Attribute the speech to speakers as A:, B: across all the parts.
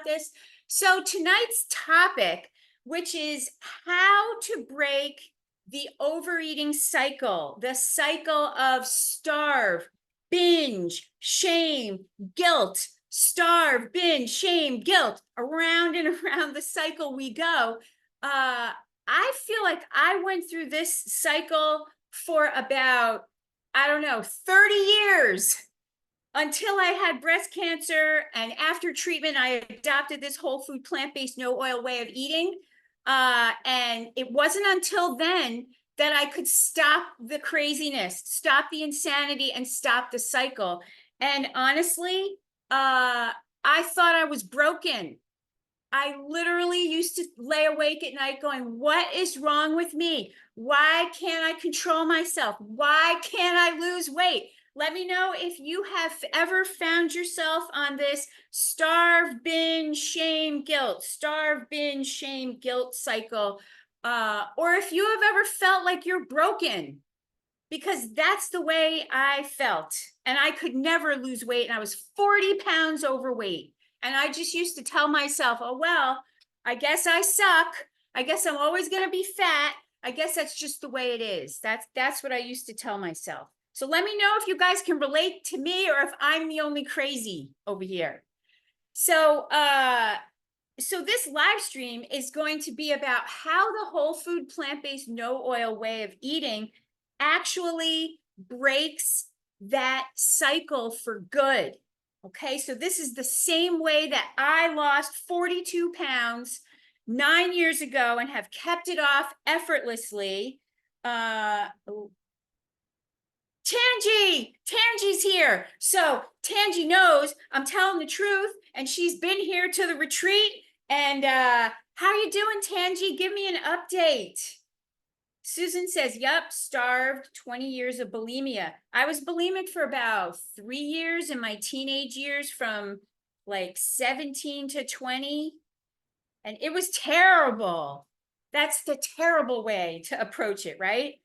A: this. So tonight's topic, which is how to break the overeating cycle, the cycle of starve, binge, shame, guilt, starve, binge, shame, guilt, around and around the cycle we go. I feel like I went through this cycle for about, I don't know, 30 years until I had breast cancer. And after treatment, I adopted this whole food, plant-based, no oil way of eating. And it wasn't until then that I could stop the craziness, stop the insanity, and stop the cycle. And honestly, I thought I was broken. I literally used to lay awake at night going, what is wrong with me? Why can't I control myself? Why can't I lose weight? Let me know if you have ever found yourself on this starve, binge, shame, guilt, starve, binge, shame, guilt cycle, or if you have ever felt like you're broken, because that's the way I felt. And I could never lose weight, and I was 40 pounds overweight. And I just used to tell myself, oh, well, I guess I suck. I guess I'm always going to be fat. I guess that's just the way it is. That's what I used to tell myself. So let me know if you guys can relate to me or if I'm the only crazy over here. So this live stream is going to be about how the whole food, plant-based, no oil way of eating actually breaks that cycle for good. Okay, so this is the same way that I lost 42 pounds 9 years ago and have kept it off effortlessly. Tangi's here. So Tangi knows I'm telling the truth, and she's been here to the retreat. And how you doing, Tangi? Give me an update. Susan says, yep, starved, 20 years of bulimia. I was bulimic for about 3 years in my teenage years, from like 17 to 20. And it was terrible. That's the terrible way to approach it, right?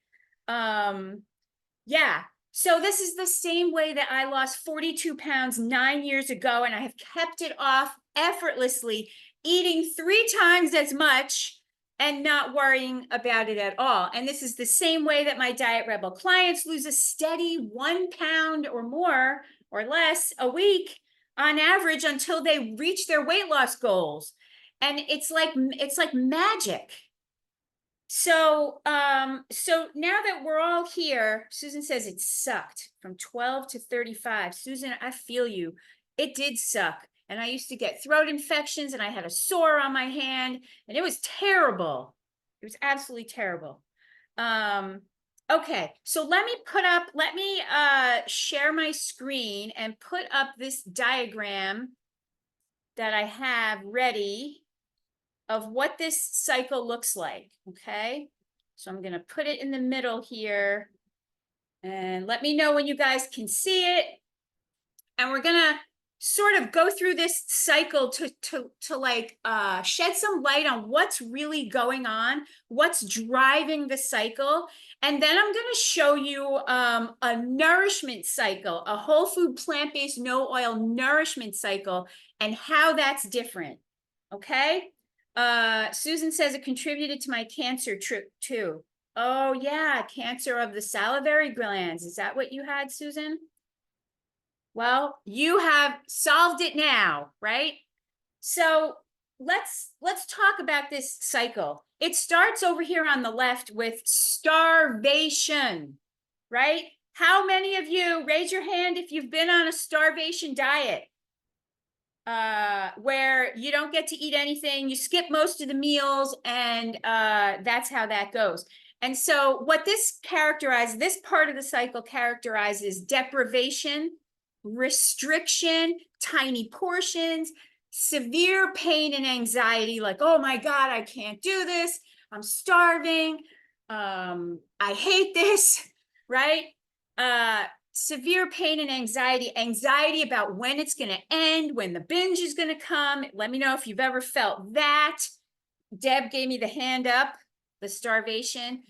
A: Yeah. So this is the same way that I lost 42 pounds 9 years ago, and I have kept it off effortlessly, eating 3 times as much and not worrying about it at all. And this is the same way that my Diet Rebel clients lose a steady 1 pound or more or less a week on average until they reach their weight loss goals. And it's like magic. So so now that we're all here, Susan says it sucked from 12 to 35. Susan, I feel you. It did suck. And I used to get throat infections, and I had a sore on my hand, and it was terrible. It was absolutely terrible. Okay, so let me share my screen and put up this diagram that I have ready of what this cycle looks like. Okay, so I'm going to put it in the middle here, and let me know when you guys can see it. And we're going to sort of go through this cycle to like shed some light on what's really going on, what's driving the cycle. And then I'm going to show you a nourishment cycle, a whole food, plant-based, no oil nourishment cycle, and how that's different. Okay. Susan says it contributed to my cancer trip too. Oh yeah, cancer of the salivary glands. Is that what you had, Susan? Well, you have solved it now, right? So let's talk about this cycle. It starts over here on the left with starvation, right? How many of you, raise your hand if you've been on a starvation diet, where you don't get to eat anything, you skip most of the meals, and that's how that goes. And so what this characterizes, this part of the cycle characterizes deprivation, restriction, tiny portions, severe pain and anxiety, like, oh my God, I can't do this, I'm starving, I hate this, right? Severe pain and anxiety about when it's going to end, when the binge is going to come. Let me know if you've ever felt that. Deb gave me the hand up, the starvation.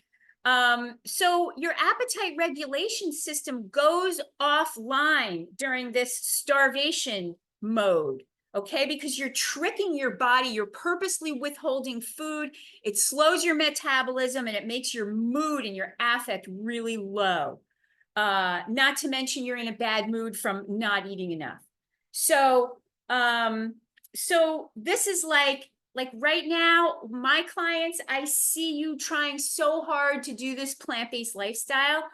A: So your appetite regulation system goes offline during this starvation mode. okay? Because you're tricking your body, you're purposely withholding food. It slows your metabolism and it makes your mood and your affect really low. Not to mention you're in a bad mood from not eating enough. So, so this is like right now, my clients, I see you trying so hard to do this plant-based lifestyle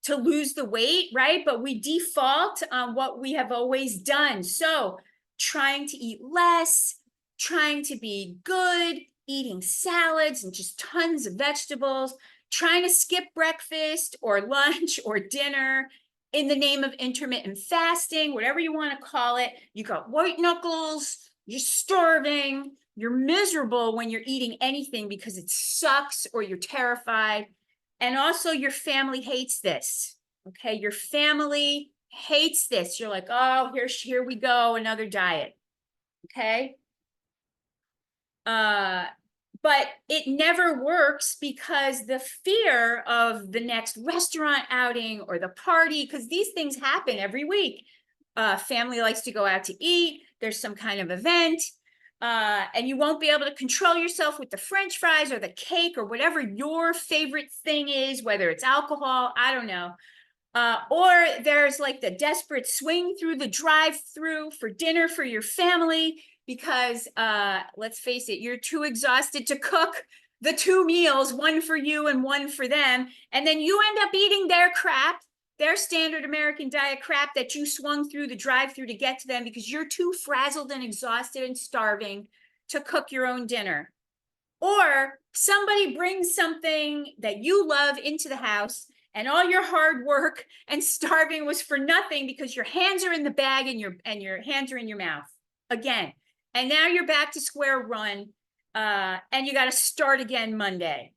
A: to lose the weight, right? But we default on what we have always done. So trying to eat less, trying to be good, eating salads and just tons of vegetables, trying to skip breakfast or lunch or dinner in the name of intermittent fasting, whatever you want to call it. You got white knuckles, you're starving, you're miserable when you're eating anything because it sucks or you're terrified. And also your family hates this, okay? Your family hates this. You're like, oh, here we go, another diet, okay? But it never works because the fear of the next restaurant outing or the party, because these things happen every week. Family likes to go out to eat. There's some kind of event. And you won't be able to control yourself with the French fries or the cake or whatever your favorite thing is, whether it's alcohol, I don't know. Or there's like the desperate swing through the drive-through for dinner for your family because let's face it, you're too exhausted to cook the two meals, one for you and one for them. And then you end up eating their crap, their standard American diet crap that you swung through the drive-through to get to them because you're too frazzled and exhausted and starving to cook your own dinner. Or somebody brings something that you love into the house and all your hard work and starving was for nothing because your hands are in the bag and your hands are in your mouth again. And now you're back to square one and you got to start again Monday.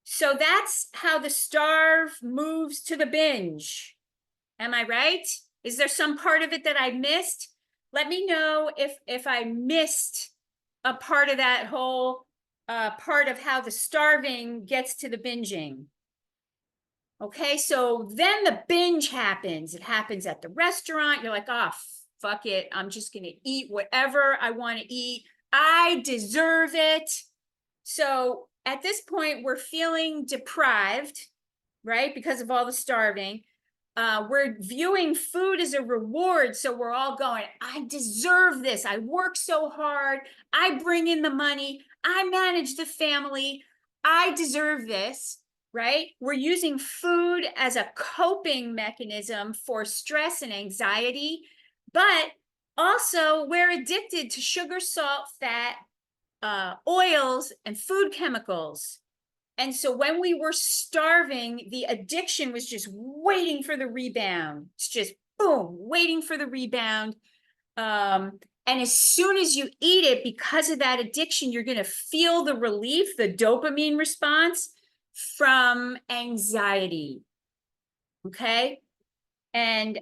A: So that's how the starve moves to the binge. Am I right? Is there some part of it that I missed? Let me know if I missed a part of that whole part of how the starving gets to the binging. Okay, so then the binge happens. It happens at the restaurant. You're like, oh, fuck it. I'm just going to eat whatever I want to eat. I deserve it. So at this point, we're feeling deprived, right? Because of all the starving. We're viewing food as a reward. So we're all going, I deserve this. I work so hard. I bring in the money. I manage the family. I deserve this. Right? We're using food as a coping mechanism for stress and anxiety, but also we're addicted to sugar, salt, fat, oils, and food chemicals. And so when we were starving, the addiction was just waiting for the rebound. It's just boom, waiting for the rebound. And as soon as you eat it, because of that addiction, you're going to feel the relief, the dopamine response from anxiety. Okay. And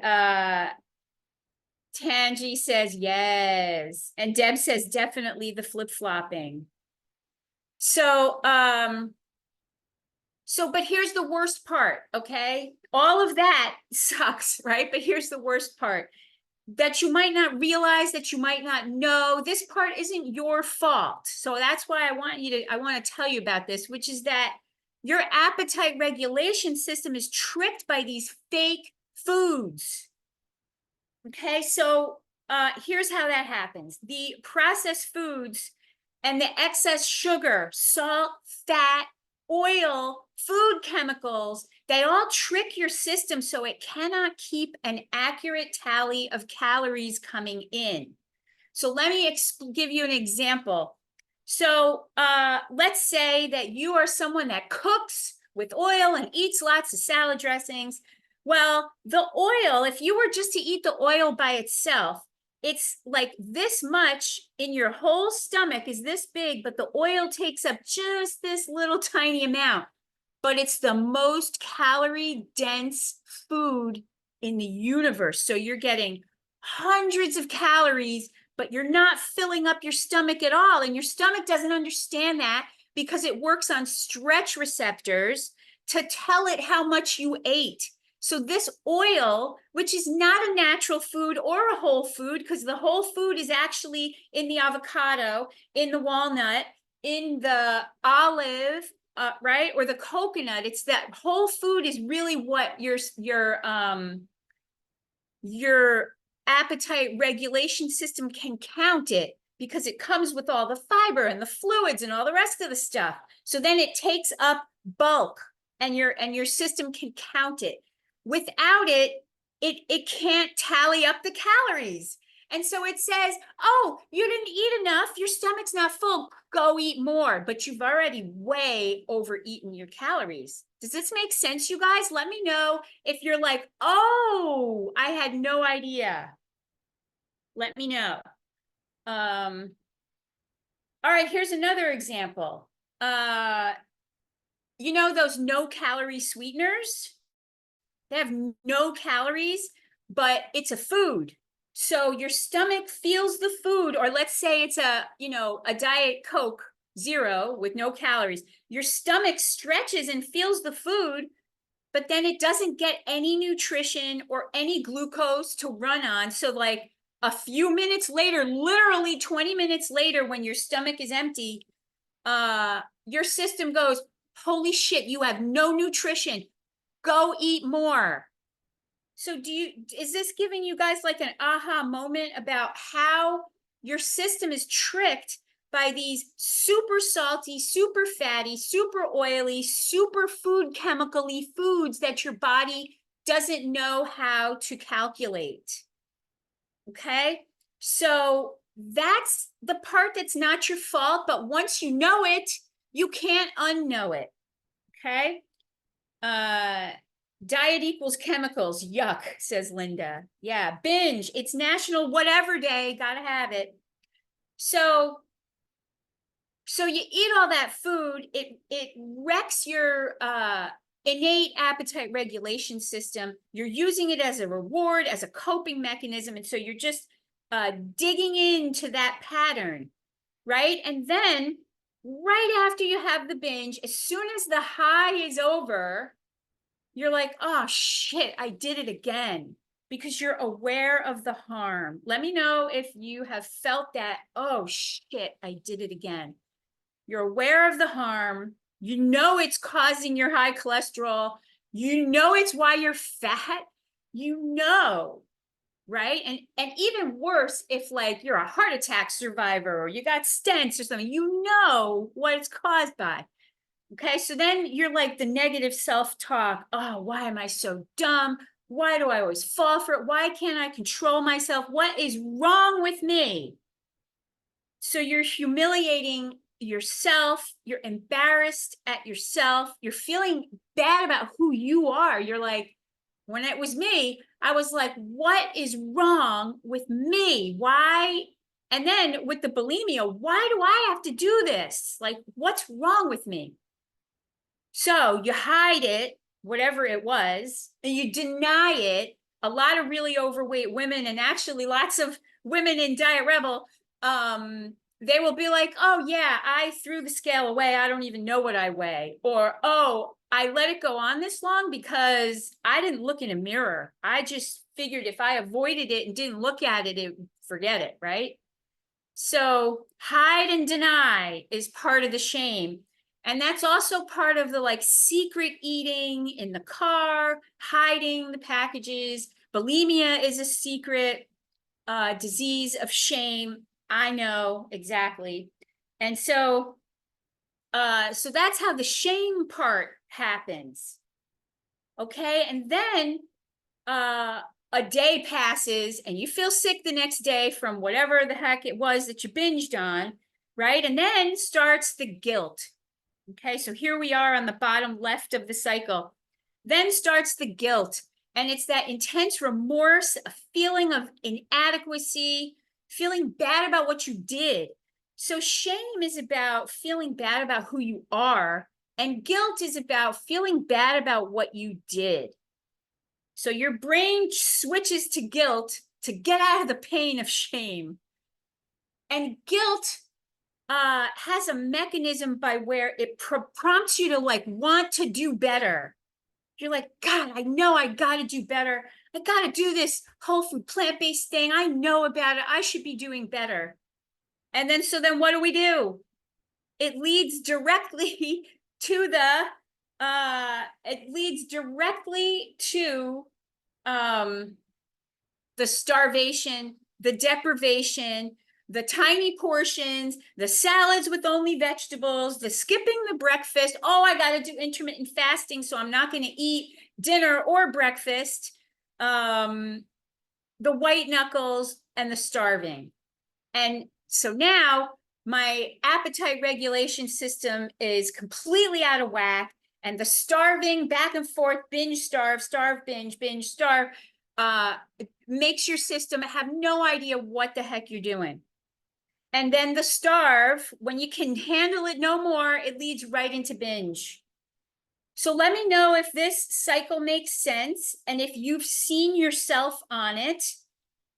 A: Tangi says yes. And Deb says definitely the flip-flopping. So but here's the worst part, okay? All of that sucks, right? But here's the worst part that you might not realize, that you might not know. This part isn't your fault. So that's why I want to tell you about this, which is that your appetite regulation system is tricked by these fake foods. Okay, so here's how that happens. The processed foods and the excess sugar, salt, fat, oil, food chemicals, they all trick your system so it cannot keep an accurate tally of calories coming in. So let me give you an example. So let's say that you are someone that cooks with oil and eats lots of salad dressings. Well, the oil, if you were just to eat the oil by itself, it's like this much in your whole stomach is this big, but the oil takes up just this little tiny amount. But it's the most calorie dense food in the universe. So you're getting hundreds of calories, but you're not filling up your stomach at all. And your stomach doesn't understand that because it works on stretch receptors to tell it how much you ate. So this oil, which is not a natural food or a whole food, because the whole food is actually in the avocado, in the walnut, in the olive, right? Or the coconut. It's that whole food is really what your appetite regulation system can count it, because it comes with all the fiber and the fluids and all the rest of the stuff. So then it takes up bulk, and your system can count it. Without it, it can't tally up the calories. And so it says, oh, you didn't eat enough, your stomach's not full, go eat more, but you've already way overeaten your calories. Does this make sense, you guys? Let me know if you're like, oh, I had no idea. Let me know. All right, here's another example. You know those no-calorie sweeteners? They have no calories, but it's a food. So your stomach feels the food, or let's say it's a Diet Coke Zero with no calories. Your stomach stretches and feels the food, but then it doesn't get any nutrition or any glucose to run on. So like a few minutes later, literally 20 minutes later, when your stomach is empty, your system goes, holy shit, you have no nutrition. Go eat more. So is this giving you guys like an aha moment about how your system is tricked by these super salty, super fatty, super oily, super food chemically foods that your body doesn't know how to calculate? Okay, so that's the part that's not your fault, but once you know it, you can't unknow it. Okay. Diet equals chemicals. Yuck, says Linda. Yeah, binge. It's National Whatever Day. Gotta have it. So you eat all that food. It wrecks your innate appetite regulation system. You're using it as a reward, as a coping mechanism, and so you're just digging into that pattern, right? And then right after you have the binge, as soon as the high is over, you're like, oh shit, I did it again, because you're aware of the harm. Let me know if you have felt that, oh shit, I did it again. You're aware of the harm. You know it's causing your high cholesterol. You know it's why you're fat. You know, right? And even worse, if like you're a heart attack survivor or you got stents or something, you know what it's caused by. Okay, so then you're like the negative self-talk. Oh, why am I so dumb? Why do I always fall for it? Why can't I control myself? What is wrong with me? So you're humiliating yourself. You're embarrassed at yourself. You're feeling bad about who you are. You're like, when it was me, I was like, what is wrong with me? Why? And then with the bulimia, why do I have to do this? Like, what's wrong with me? So you hide it, whatever it was, and you deny it. A lot of really overweight women, and actually lots of women in Diet Rebel, they will be like, oh yeah, I threw the scale away. I don't even know what I weigh. Or, oh, I let it go on this long because I didn't look in a mirror. I just figured if I avoided it and didn't look at it, forget it, right? So hide and deny is part of the shame. And that's also part of the like secret eating in the car, hiding the packages. Bulimia is a secret disease of shame. I know exactly. And so that's how the shame part happens. Okay. And then a day passes and you feel sick the next day from whatever the heck it was that you binged on, right? And then starts the guilt. Okay, so here we are on the bottom left of the cycle. Then starts the guilt, and it's that intense remorse, a feeling of inadequacy, feeling bad about what you did. So shame is about feeling bad about who you are, and guilt is about feeling bad about what you did. So your brain switches to guilt to get out of the pain of shame. And guilt has a mechanism by where it prompts you to like want to do better. You're like, God, I know I got to do better. I got to do this whole food plant-based thing. I know about it. I should be doing better. And then, so then what do? It leads directly to the starvation, the deprivation, the tiny portions, the salads with only vegetables, the skipping the breakfast. Oh, I got to do intermittent fasting, so I'm not going to eat dinner or breakfast. The white knuckles and the starving. And so now my appetite regulation system is completely out of whack. And the starving back and forth, binge, starve, binge, starve, makes your system have no idea what the heck you're doing. And then the starve, when you can handle it no more, it leads right into binge. So let me know if this cycle makes sense and if you've seen yourself on it.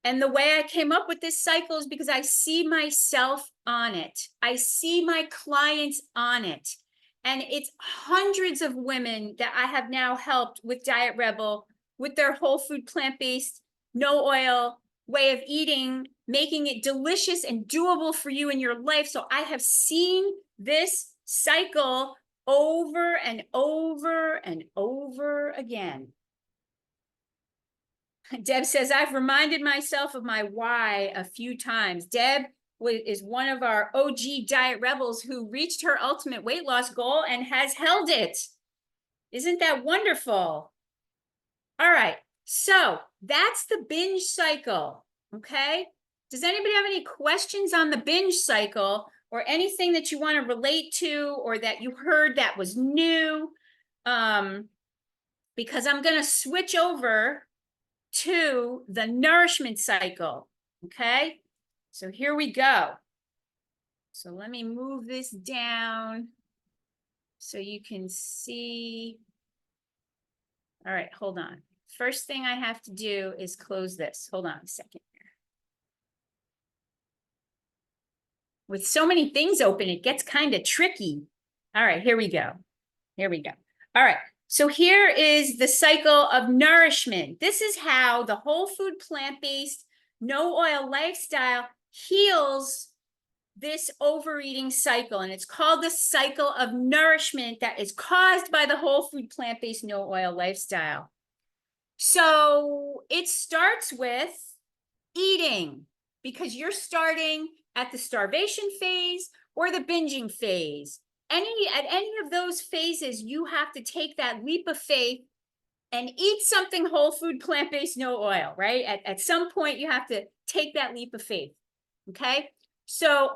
A: And the way I came up with this cycle is because I see myself on it. I see my clients on it. And it's hundreds of women that I have now helped with Diet Rebel, with their whole food, plant-based, no oil way of eating, making it delicious and doable for you in your life. So I have seen this cycle over and over and over again. Deb says, I've reminded myself of my why a few times. Deb is one of our OG Diet Rebels who reached her ultimate weight loss goal and has held it. Isn't that wonderful? All right, so that's the binge cycle, okay? Does anybody have any questions on the binge cycle or anything that you want to relate to or that you heard that was new? Because I'm going to switch over to the nourishment cycle, okay? So here we go. So let me move this down so you can see. All right, hold on. First thing I have to do is close this. Hold on a second here. With so many things open, it gets kind of tricky. All right, here we go. Here we go. All right. So here is the cycle of nourishment. This is how the whole food, plant-based, no oil lifestyle heals this overeating cycle. And it's called the cycle of nourishment that is caused by the whole food, plant-based, no oil lifestyle. So it starts with eating, because you're starting at the starvation phase or the binging phase. At any of those phases, you have to take that leap of faith and eat something whole food, plant-based, no oil, right? At some point, you have to take that leap of faith, okay? So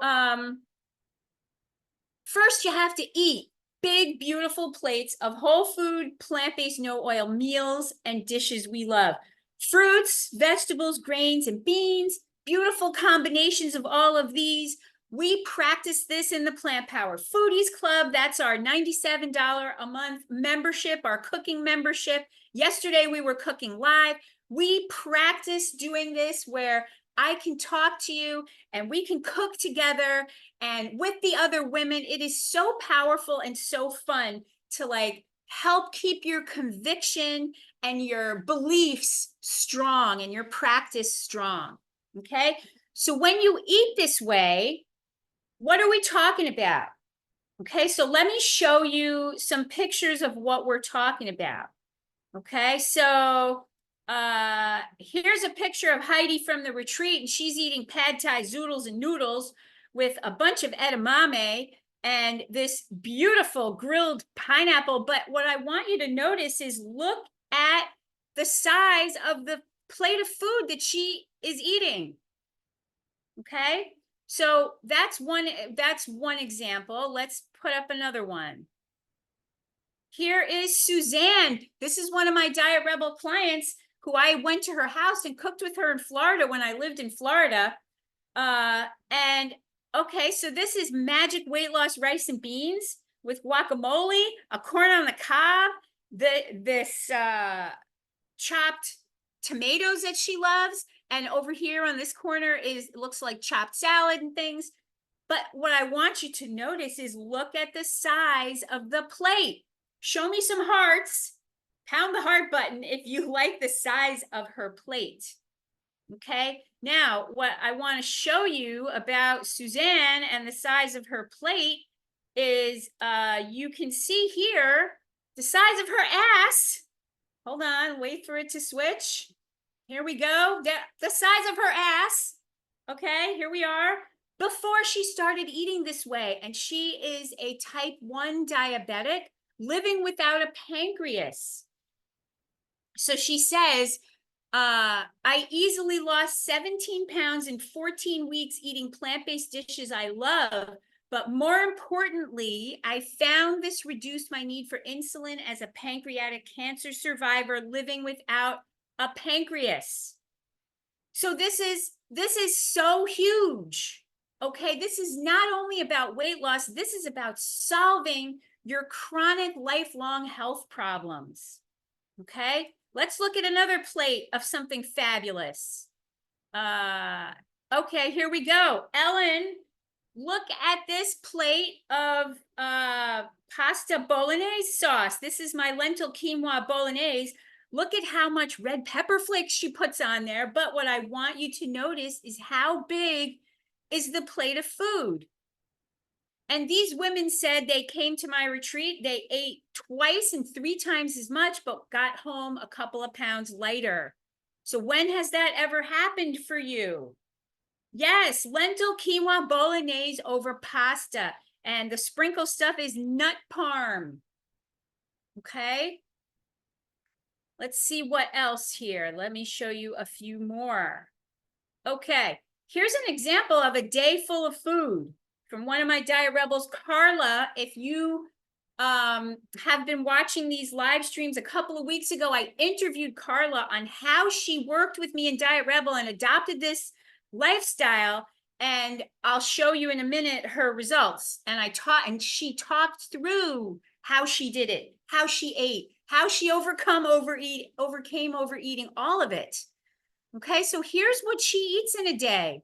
A: first, you have to eat big, beautiful plates of whole food, plant-based, no oil meals and dishes we love. Fruits, vegetables, grains, and beans, beautiful combinations of all of these. We practice this in the Plant Power Foodies Club. That's our $97 a month membership, our cooking membership. Yesterday, we were cooking live. We practice doing this where I can talk to you and we can cook together and with the other women. It is so powerful and so fun to like help keep your conviction and your beliefs strong and your practice strong, okay? So when you eat this way, what are we talking about? Okay, so let me show you some pictures of what we're talking about. Okay, so here's a picture of Heidi from the retreat, and she's eating pad thai zoodles and noodles with a bunch of edamame and this beautiful grilled pineapple. But what I want you to notice is look at the size of the plate of food that she is eating. Okay, so that's one example. Let's put up another one. Here is Suzanne. This is one of my Diet Rebel clients who I went to her house and cooked with her in Florida when I lived in Florida. And okay, so this is magic weight loss rice and beans with guacamole, a corn on the cob, this chopped tomatoes that she loves. And over here on this corner looks like chopped salad and things. But what I want you to notice is look at the size of the plate. Show me some hearts. Pound the heart button if you like the size of her plate. Okay, now what I want to show you about Suzanne and the size of her plate is you can see here the size of her ass. Hold on, wait for it to switch. Here we go. The size of her ass. Okay, here we are. Before she started eating this way, and she is a type 1 diabetic living without a pancreas. So she says, I easily lost 17 pounds in 14 weeks eating plant-based dishes I love. But more importantly, I found this reduced my need for insulin as a pancreatic cancer survivor living without a pancreas. So this is so huge. Okay, this is not only about weight loss, this is about solving your chronic lifelong health problems. Okay, let's look at another plate of something fabulous. Okay, here we go. Ellen, look at this plate of pasta bolognese sauce. This is my lentil quinoa bolognese. Look at how much red pepper flakes she puts on there. But what I want you to notice is how big is the plate of food. And these women said they came to my retreat, they ate twice and 3 times as much, but got home a couple of pounds lighter. So when has that ever happened for you? Yes, lentil quinoa bolognese over pasta. And the sprinkle stuff is nut parm. Okay. Let's see what else here. Let me show you a few more. Okay, here's an example of a day full of food from one of my diet rebels, Carla. If you have been watching these live streams, a couple of weeks ago, I interviewed Carla on how she worked with me in Diet Rebel and adopted this lifestyle. And I'll show you in a minute her results. And she talked through how she did it, how she ate, how she overcame overeating, all of it. Okay, so here's what she eats in a day.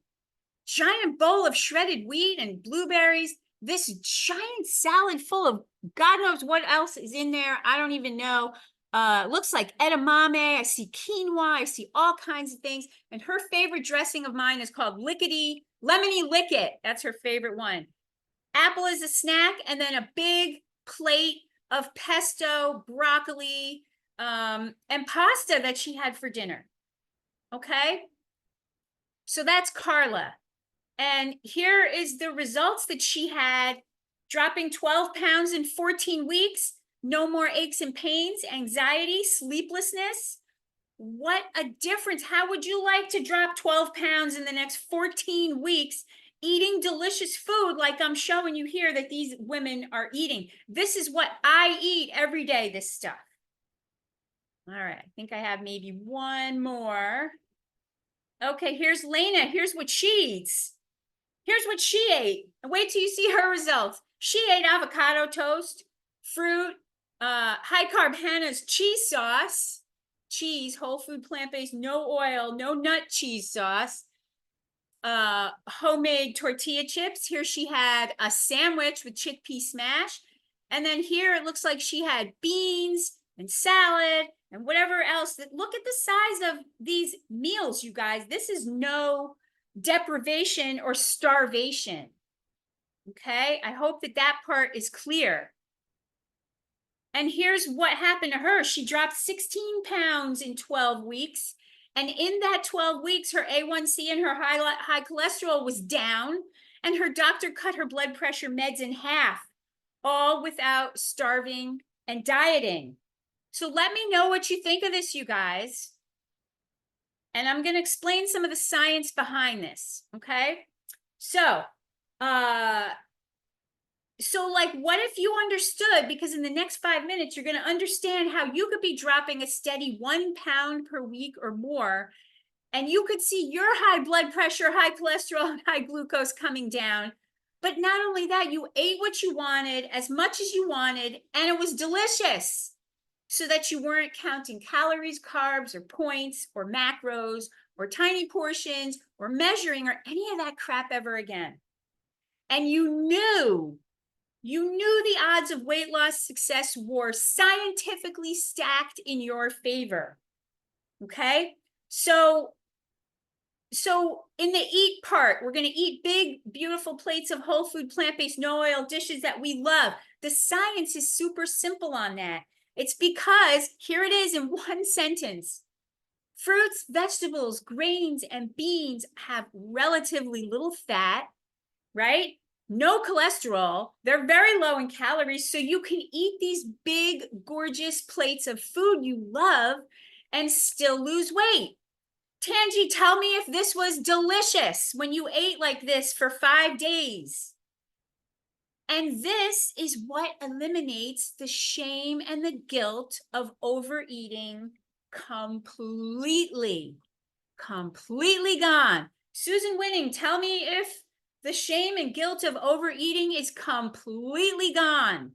A: Giant bowl of shredded wheat and blueberries. This giant salad full of God knows what else is in there. I don't even know. Looks like edamame. I see quinoa. I see all kinds of things. And her favorite dressing of mine is called Lemony Lick It. That's her favorite one. Apple is a snack, and then a big plate of pesto, broccoli, and pasta that she had for dinner. Okay, so that's Carla. And here is the results that she had, dropping 12 pounds in 14 weeks, no more aches and pains, anxiety, sleeplessness. What a difference. How would you like to drop 12 pounds in the next 14 weeks, eating delicious food like I'm showing you here that these women are eating? This is what I eat every day, this stuff. All right, I think I have maybe one more. Okay, here's Lena. Here's what she eats. Here's what she ate. Wait till you see her results. She ate avocado toast, fruit, high carb Hannah's cheese sauce, cheese, whole food, plant-based, no oil, no nut cheese sauce, homemade tortilla chips. Here she had a sandwich with chickpea smash. And then here it looks like she had beans and salad and whatever else. Look at the size of these meals, you guys. This is no deprivation or starvation. Okay, I hope that that part is clear. And here's what happened to her. She dropped 16 pounds in 12 weeks. And in that 12 weeks, her A1C and her high cholesterol was down. And her doctor cut her blood pressure meds in half, all without starving and dieting. So let me know what you think of this, you guys. And I'm going to explain some of the science behind this, okay? So like, what if you understood, because in the next 5 minutes, you're going to understand how you could be dropping a steady 1 pound per week or more, and you could see your high blood pressure, high cholesterol, and high glucose coming down. But not only that, you ate what you wanted, as much as you wanted, and it was delicious, so that you weren't counting calories, carbs, or points, or macros, or tiny portions, or measuring, or any of that crap ever again. And you you knew the odds of weight loss success were scientifically stacked in your favor. Okay? So in the eat part, we're going to eat big, beautiful plates of whole food, plant-based, no oil dishes that we love. The science is super simple on that. It's because, here it is in one sentence, fruits, vegetables, grains, and beans have relatively little fat, right? No cholesterol. They're very low in calories, so you can eat these big, gorgeous plates of food you love and still lose weight. Tangi, tell me if this was delicious when you ate like this for 5 days. And this is what eliminates the shame and the guilt of overeating completely. Completely gone. Susan Winning, tell me if the shame and guilt of overeating is completely gone.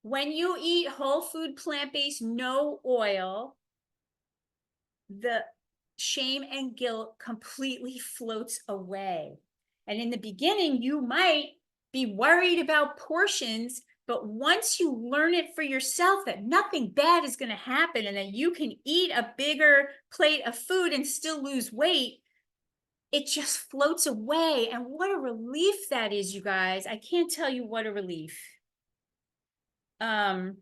A: When you eat whole food, plant-based, no oil, the shame and guilt completely floats away. And in the beginning, you might be worried about portions, but once you learn it for yourself that nothing bad is going to happen and that you can eat a bigger plate of food and still lose weight, it just floats away. And what a relief that is, you guys. I can't tell you what a relief. Linda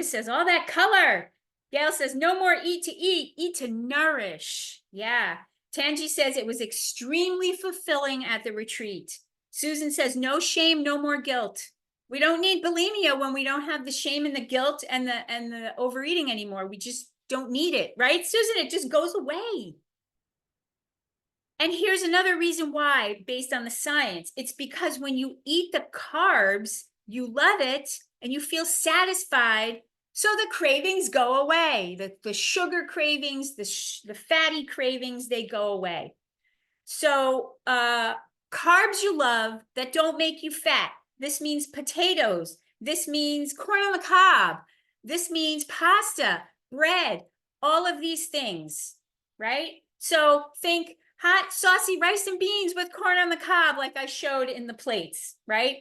A: says, all that color. Gail says, no more eat to eat, eat to nourish. Yeah. Tangi says it was extremely fulfilling at the retreat. Susan says, no shame, no more guilt. We don't need bulimia when we don't have the shame and the guilt and the overeating anymore. We just don't need it, right, Susan? It just goes away. And here's another reason why, based on the science. It's because when you eat the carbs, you love it and you feel satisfied. So the cravings go away. The sugar cravings, the fatty cravings, they go away. So carbs you love that don't make you fat. This means potatoes. This means corn on the cob. This means pasta, bread, all of these things, right? So think hot, saucy rice and beans with corn on the cob like I showed in the plates, right?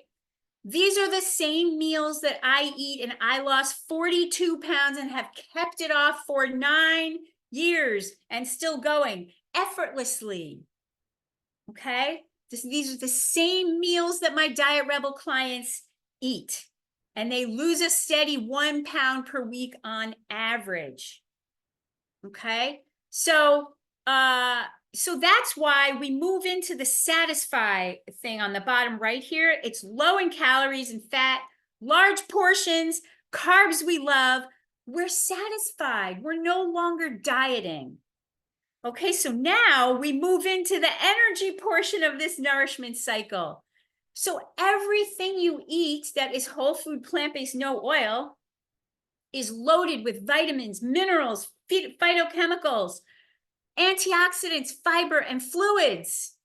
A: These are the same meals that I eat, and I lost 42 pounds and have kept it off for 9 years and still going effortlessly. Okay? These are the same meals that my Diet Rebel clients eat, and they lose a steady 1 pound per week on average. Okay? So that's why we move into the satisfy thing on the bottom right here. It's low in calories and fat, large portions, carbs we love. We're satisfied. We're no longer dieting. Okay, so now we move into the energy portion of this nourishment cycle. So everything you eat that is whole food, plant-based, no oil is loaded with vitamins, minerals, phytochemicals, antioxidants, fiber, and fluids.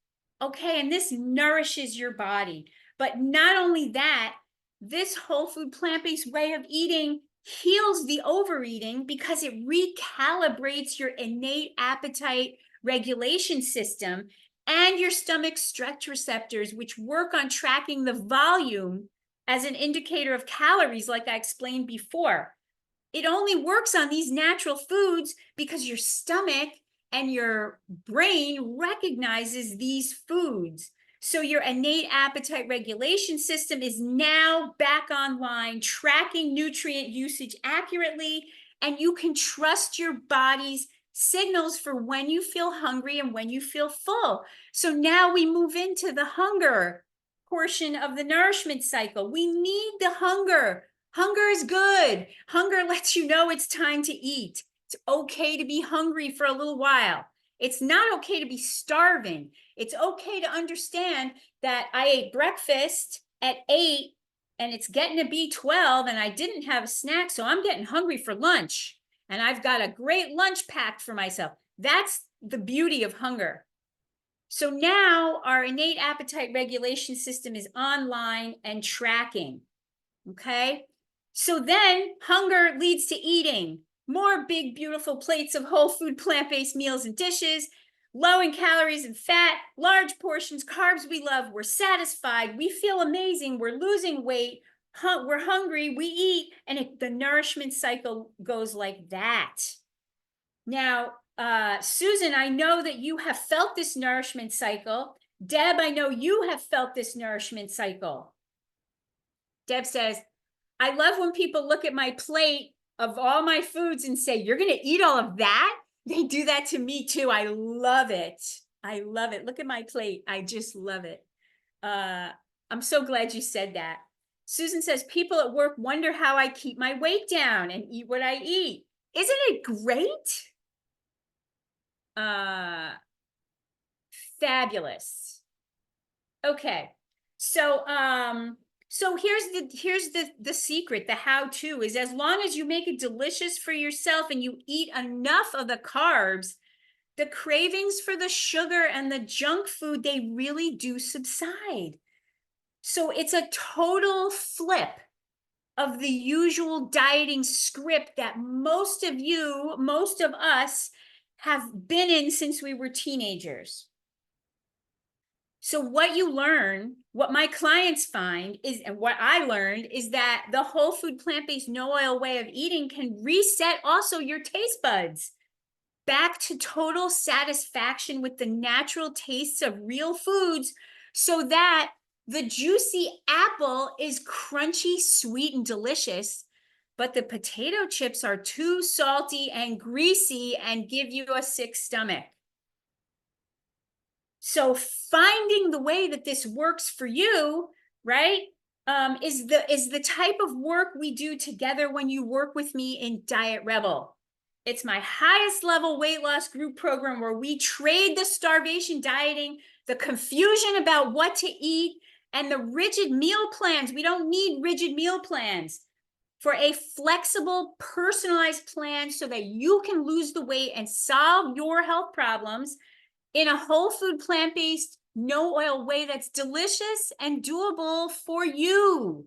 A: Okay, and this nourishes your body. But not only that, this whole food, plant-based way of eating heals the overeating because it recalibrates your innate appetite regulation system and your stomach stretch receptors, which work on tracking the volume as an indicator of calories, like I explained before. It only works on these natural foods because your stomach and your brain recognizes these foods. So your innate appetite regulation system is now back online, tracking nutrient usage accurately, and you can trust your body's signals for when you feel hungry and when you feel full. So now we move into the hunger portion of the nourishment cycle. We need the hunger. Hunger is good. Hunger lets you know it's time to eat. It's okay to be hungry for a little while. It's not okay to be starving. It's okay to understand that I ate breakfast at 8 and it's getting to be 12 and I didn't have a snack, so I'm getting hungry for lunch. And I've got a great lunch packed for myself. That's the beauty of hunger. So now our innate appetite regulation system is online and tracking. Okay? So then hunger leads to eating. More big, beautiful plates of whole food, plant-based meals and dishes. low in calories and fat, large portions, carbs we love, we're satisfied, we feel amazing, we're losing weight, we're hungry, we eat, and the nourishment cycle goes like that. Now, Susan, I know that you have felt this nourishment cycle. Deb, I know you have felt this nourishment cycle. Deb says, I love when people look at my plate of all my foods and say, you're going to eat all of that? They do that to me too. I love it. I love it. Look at my plate. I just love it. I'm so glad you said that. Susan says, people at work wonder how I keep my weight down and eat what I eat. Isn't it great? Fabulous. Okay. So here's the secret, the how-to is, as long as you make it delicious for yourself and you eat enough of the carbs, the cravings for the sugar and the junk food, they really do subside. So it's a total flip of the usual dieting script that most of us have been in since we were teenagers. So what you learn, what my clients find is, and what I learned is that the whole food, plant-based, no oil way of eating can reset also your taste buds back to total satisfaction with the natural tastes of real foods, so that the juicy apple is crunchy, sweet, and delicious, but the potato chips are too salty and greasy and give you a sick stomach. So finding the way that this works for you, right, is the type of work we do together when you work with me in Diet Rebel. It's my highest level weight loss group program where we trade the starvation dieting, the confusion about what to eat, and the rigid meal plans. We don't need rigid meal plans, for a flexible, personalized plan so that you can lose the weight and solve your health problems in a whole food, plant-based, no oil way that's delicious and doable for you,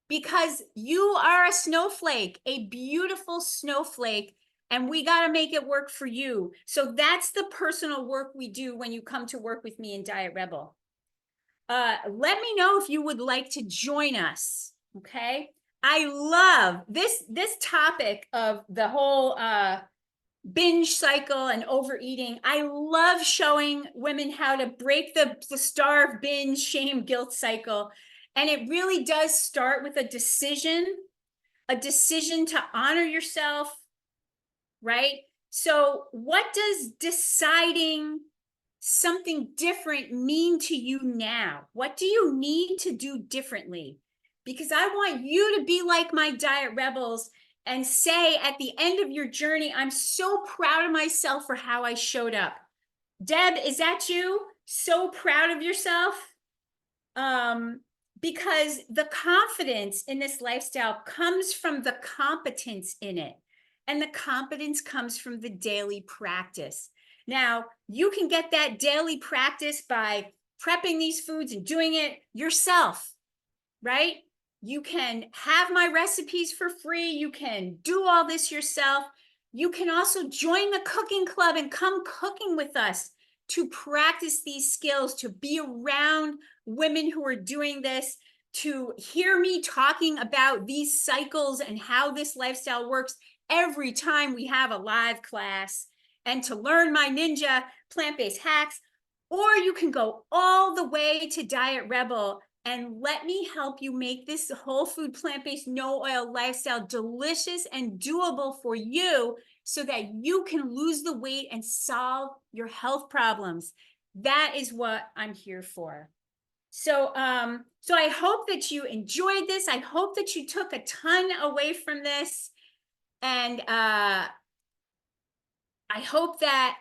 A: because you are a snowflake, a beautiful snowflake, and we got to make it work for you. So that's the personal work we do when you come to work with me in Diet Rebel. Let me know if you would like to join us. Okay. I love this topic of the whole binge cycle and overeating. I love showing women how to break the starve, binge, shame, guilt cycle. And it really does start with a decision to honor yourself, right? So what does deciding something different mean to you now? What do you need to do differently? Because I want you to be like my Diet Rebels and say at the end of your journey, I'm so proud of myself for how I showed up. Deb, is that you? So proud of yourself? Because the confidence in this lifestyle comes from the competence in it. And the competence comes from the daily practice. Now, you can get that daily practice by prepping these foods and doing it yourself, right? You can have my recipes for free. You can do all this yourself. You can also join the cooking club and come cooking with us to practice these skills, to be around women who are doing this, to hear me talking about these cycles and how this lifestyle works every time we have a live class, and to learn my ninja plant-based hacks. Or you can go all the way to Diet Rebel and let me help you make this whole food, plant-based, no oil lifestyle delicious and doable for you, so that you can lose the weight and solve your health problems. That is what I'm here for. So I hope that you enjoyed this. I hope that you took a ton away from this. And I hope that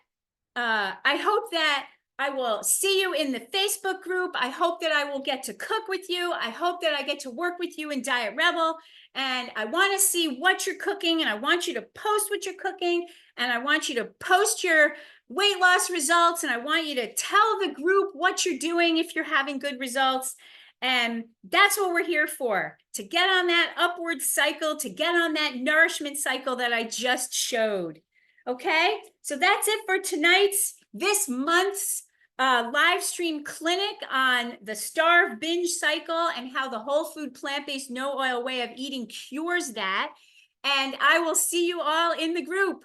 A: I will see you in the Facebook group. I hope that I will get to cook with you. I hope that I get to work with you in Diet Rebel. And I want to see what you're cooking, and I want you to post what you're cooking, and I want you to post your weight loss results, and I want you to tell the group what you're doing if you're having good results. And that's what we're here for, to get on that upward cycle, to get on that nourishment cycle that I just showed. Okay, so that's it for tonight's this month's live stream clinic on the starve binge cycle and how the whole food plant-based no oil way of eating cures that. And I will see you all in the group.